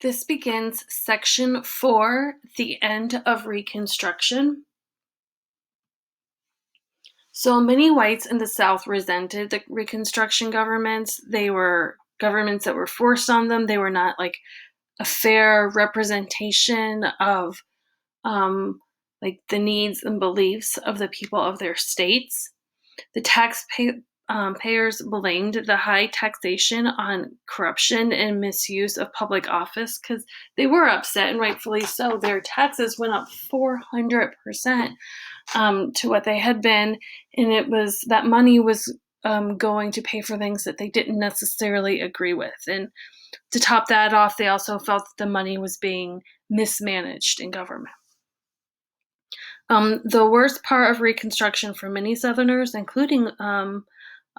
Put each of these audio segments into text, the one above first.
This begins Section 4, the End of Reconstruction. So many whites in the South resented the Reconstruction governments. They were governments that were forced on them. They were not like a fair representation of like the needs and beliefs of the people of their states. The taxpayers blamed the high taxation on corruption and misuse of public office because they were upset, and rightfully so. Their taxes went up 400% to what they had been, and it was that money was going to pay for things that they didn't necessarily agree with. And to top that off, they also felt that the money was being mismanaged in government. The worst part of Reconstruction for many Southerners, including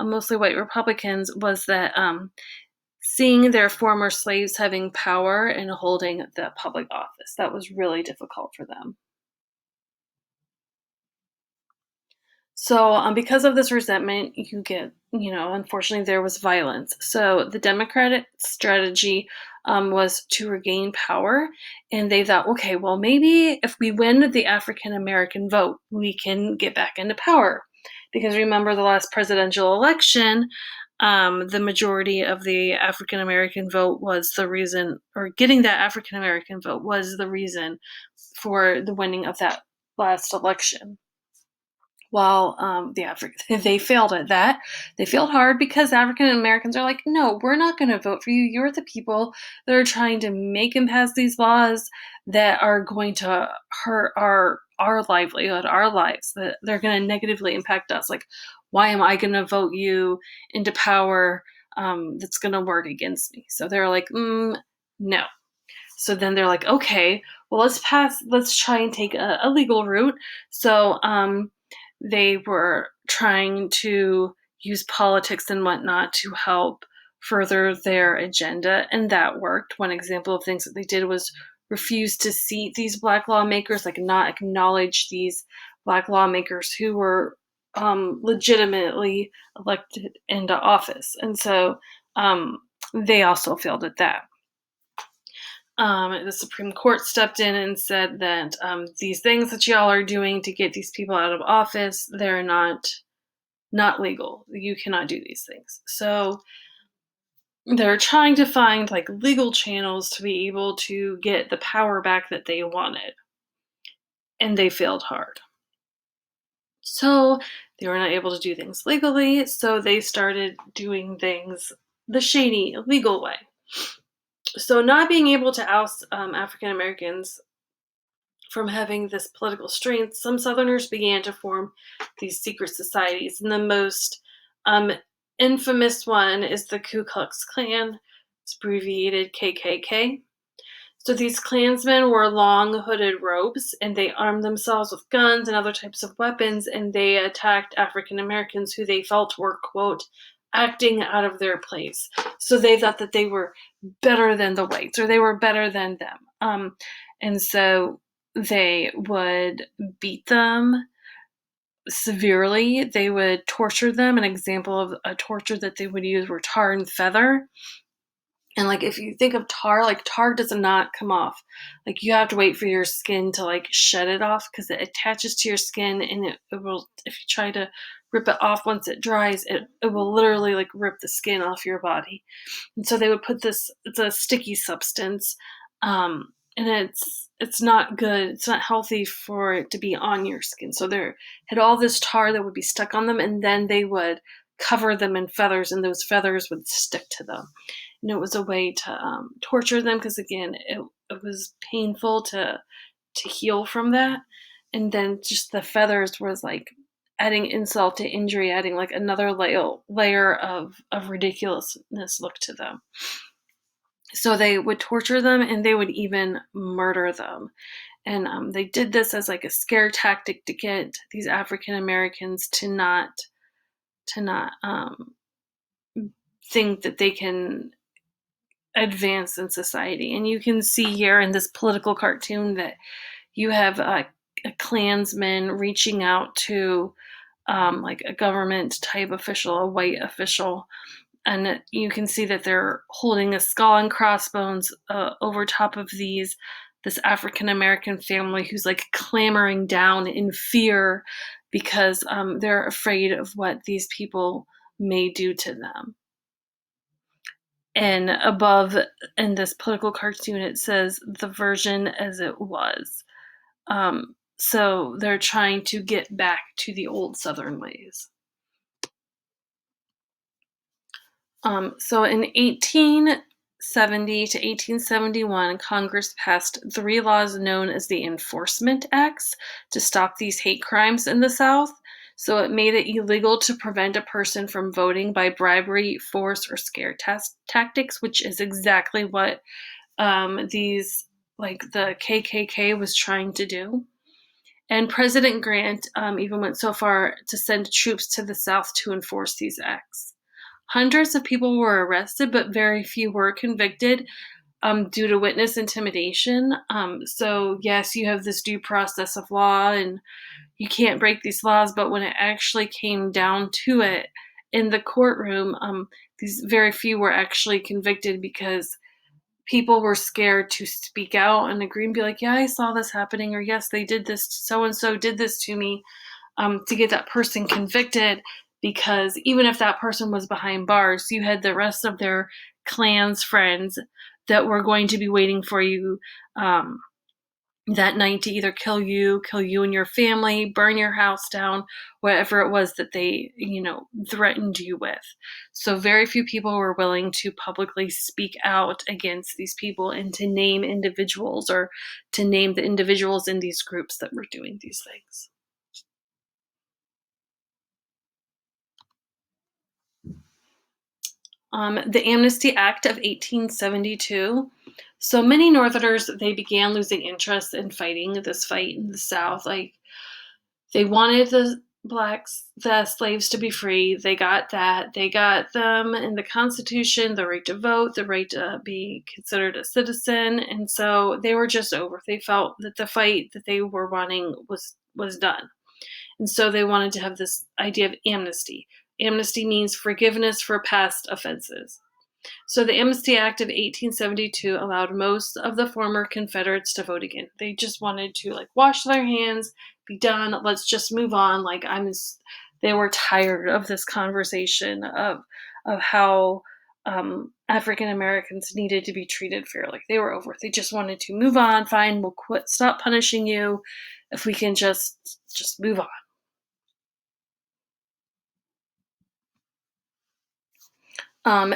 mostly white Republicans, was that seeing their former slaves having power and holding the public office. That was really difficult for them. So, because of this resentment, you get, unfortunately, there was violence. So, the Democratic strategy was to regain power. And they thought, okay, well, maybe if we win the African American vote, we can get back into power. Because remember, the last presidential election, the majority of the African American vote was the reason, or getting that African American vote was the reason for the winning of that last election. Well, they failed at that. They failed hard because African Americans are like, no, we're not going to vote for you. You're the people that are trying to make and pass these laws that are going to hurt our livelihood, our lives. That they're going to negatively impact us. Like, why am I going to vote you into power? That's going to work against me. So they're like, no. So then they're like, okay, well, let's try and take a legal route. So they were trying to use politics and whatnot to help further their agenda, and that worked. One example of things that they did was refuse to seat these black lawmakers, like not acknowledge these black lawmakers who were legitimately elected into office. And so they also failed at that. The Supreme Court stepped in and said that these things that y'all are doing to get these people out of office, they're not legal. You cannot do these things. So they're trying to find like legal channels to be able to get the power back that they wanted. And they failed hard. So they were not able to do things legally, so they started doing things the shady, illegal way. So not being able to oust African Americans from having this political strength, some Southerners began to form these secret societies. And the most infamous one is the Ku Klux Klan. It's abbreviated KKK. So these Klansmen wore long hooded robes, and they armed themselves with guns and other types of weapons, and they attacked African Americans who they felt were, quote, acting out of their place. So they thought that they were better than the whites, or they were better than them. And so they would beat them severely. They would torture them. An example of a torture that they would use were tar and feather. And like if you think of tar, like tar does not come off. Like you have to wait for your skin to like shed it off because it attaches to your skin, and it will, if you try to rip it off once it dries, it will literally like rip the skin off your body. And so they would put this, it's a sticky substance, and it's not good. It's not healthy for it to be on your skin. So there had all this tar that would be stuck on them, and then they would cover them in feathers, and those feathers would stick to them. And it was a way to torture them because, again, it was painful to heal from that. And then just the feathers was like adding insult to injury, adding like another layer of ridiculousness look to them. So they would torture them, and they would even murder them. And they did this as like a scare tactic to get these African Americans to not think that they can advance in society. And you can see here in this political cartoon that you have a Klansman reaching out to like a government type official, a white official, And you can see that they're holding a skull and crossbones over top of this African American family who's like clamoring down in fear because they're afraid of what these people may do to them. And above in this political cartoon, it says the version as it was. So they're trying to get back to the old Southern ways. So in 1870 to 1871, Congress passed three laws known as the Enforcement Acts to stop these hate crimes in the South. So it made it illegal to prevent a person from voting by bribery, force, or scare tactics, which is exactly what these, like the KKK, was trying to do. And President Grant even went so far to send troops to the South to enforce these acts. Hundreds of people were arrested, but very few were convicted due to witness intimidation. So, yes, you have this due process of law and you can't break these laws, but when it actually came down to it in the courtroom, these very few were actually convicted because people were scared to speak out and agree and be like, yeah, I saw this happening, or yes, they did this, so and so did this to me, to get that person convicted. Because even if that person was behind bars, you had the rest of their clan's friends that were going to be waiting for you that night to either kill you and your family, burn your house down, whatever it was that they, threatened you with. So very few people were willing to publicly speak out against these people and to name individuals or to name the individuals in these groups that were doing these things. The Amnesty Act of 1872. So many Northerners, they began losing interest in fighting this fight in the South. Like, they wanted the slaves to be free. They got that. They got them in the Constitution, the right to vote, the right to be considered a citizen. And so they were just over. They felt that the fight that they were wanting was done. And so they wanted to have this idea of amnesty. Amnesty means forgiveness for past offenses. So the Amnesty Act of 1872 allowed most of the former Confederates to vote again. They just wanted to like wash their hands, be done. Let's just move on. They were tired of this conversation of how African Americans needed to be treated fairly. They were over it. They just wanted to move on. Fine, we'll quit. Stop punishing you. If we can just move on.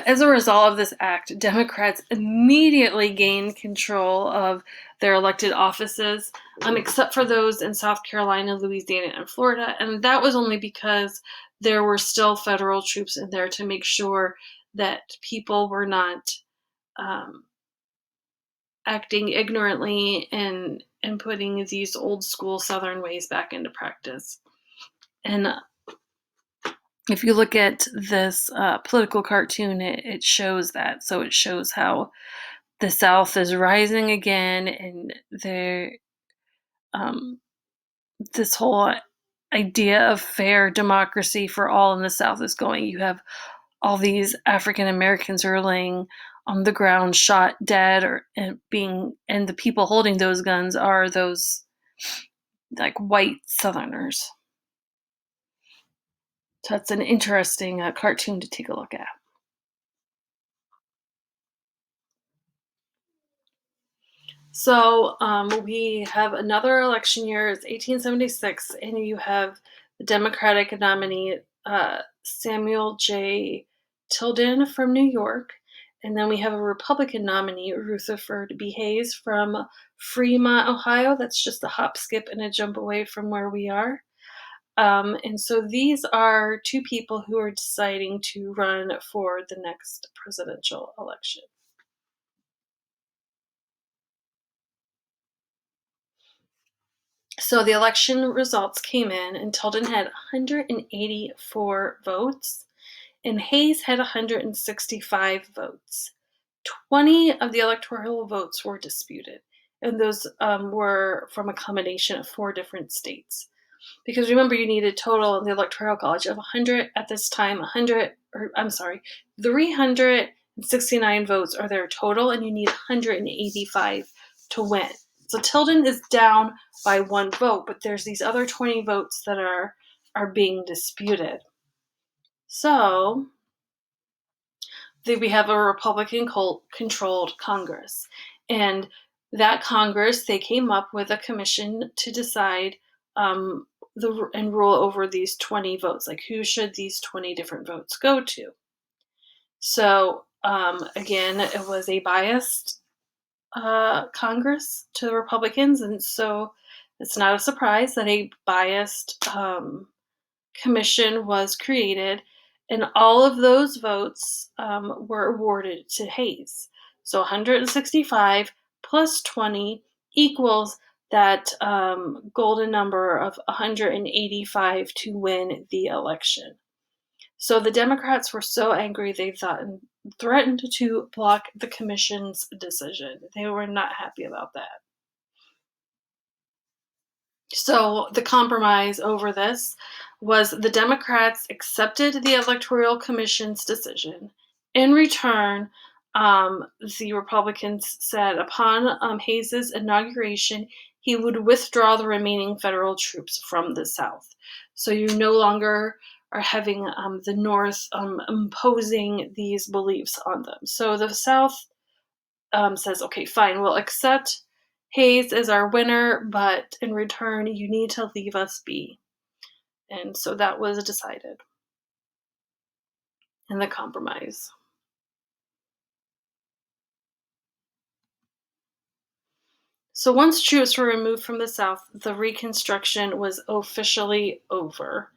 As a result of this act, Democrats immediately gained control of their elected offices, except for those in South Carolina, Louisiana, and Florida. And that was only because there were still federal troops in there to make sure that people were not um, acting ignorantly and putting these old school Southern ways back into practice. And if you look at this political cartoon, it shows that. So it shows how the South is rising again, and um, this whole idea of fair democracy for all in the South is going. You have all these African Americans who are laying on the ground, shot dead, and the people holding those guns are those like white Southerners. So that's an interesting cartoon to take a look at. So we have another election year. It's 1876, and you have the Democratic nominee Samuel J. Tilden from New York, and then we have a Republican nominee Rutherford B. Hayes from Fremont, Ohio. That's just a hop, skip, and a jump away from where we are. And so these are two people who are deciding to run for the next presidential election. So the election results came in, and Tilden had 184 votes, and Hayes had 165 votes. 20 of the electoral votes were disputed, and those were from a combination of four different states. because remember, you needed total in the Electoral College of 100 at this time, 100, or I'm sorry, 369 votes are their total, and you need 185 to win. So Tilden is down by 1 vote, but there's these other 20 votes that are being disputed. So we have a Republican controlled Congress. And that Congress, they came up with a commission to decide and rule over these 20 votes. Like, who should these 20 different votes go to? So, again, it was a biased Congress to the Republicans. And so it's not a surprise that a biased commission was created, and all of those votes were awarded to Hayes. So 165 plus 20 equals that golden number of 185 to win the election. So the Democrats were so angry they threatened to block the commission's decision. They were not happy about that. So the compromise over this was the Democrats accepted the Electoral Commission's decision. In return, the Republicans said upon Hayes's inauguration, he would withdraw the remaining federal troops from the South. So you no longer are having the North imposing these beliefs on them. So the South says, okay, fine, we'll accept Hayes is our winner, but in return, you need to leave us be. And so that was decided in the compromise. So once troops were removed from the South, the Reconstruction was officially over.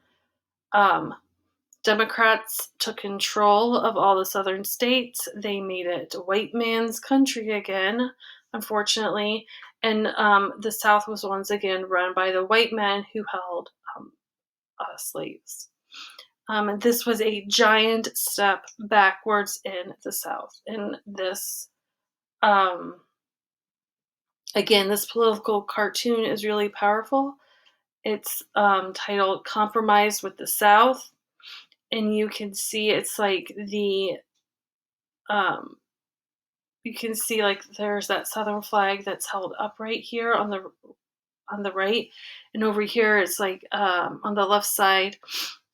Democrats took control of all the southern states. They made it a white man's country again, unfortunately. And the South was once again run by the white men who held slaves. This was a giant step backwards in the South. And this, again, this political cartoon is really powerful. It's titled Compromise with the South. And you can see it's like you can see like there's that Southern flag that's held upright here on the right. And over here, it's like on the left side,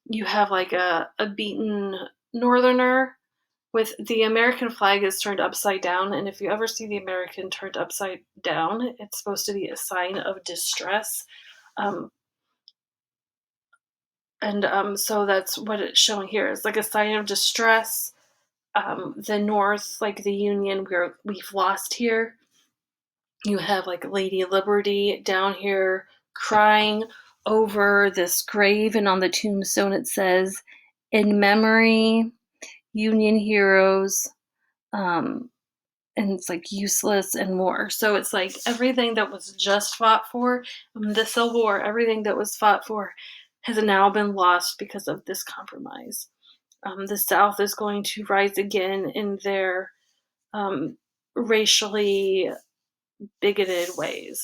you have like a beaten northerner with the American flag is turned upside down. And if you ever see the American turned upside down, it's supposed to be a sign of distress. So that's what it's showing here. It's like a sign of distress. The North, like the Union, we've lost here. You have like Lady Liberty down here crying over this grave, and on the tombstone it says, "In memory, Union heroes," and it's like useless and more. So it's like everything that was just fought for, the Civil War, everything that was fought for has now been lost because of this compromise. The South is going to rise again in their racially bigoted ways.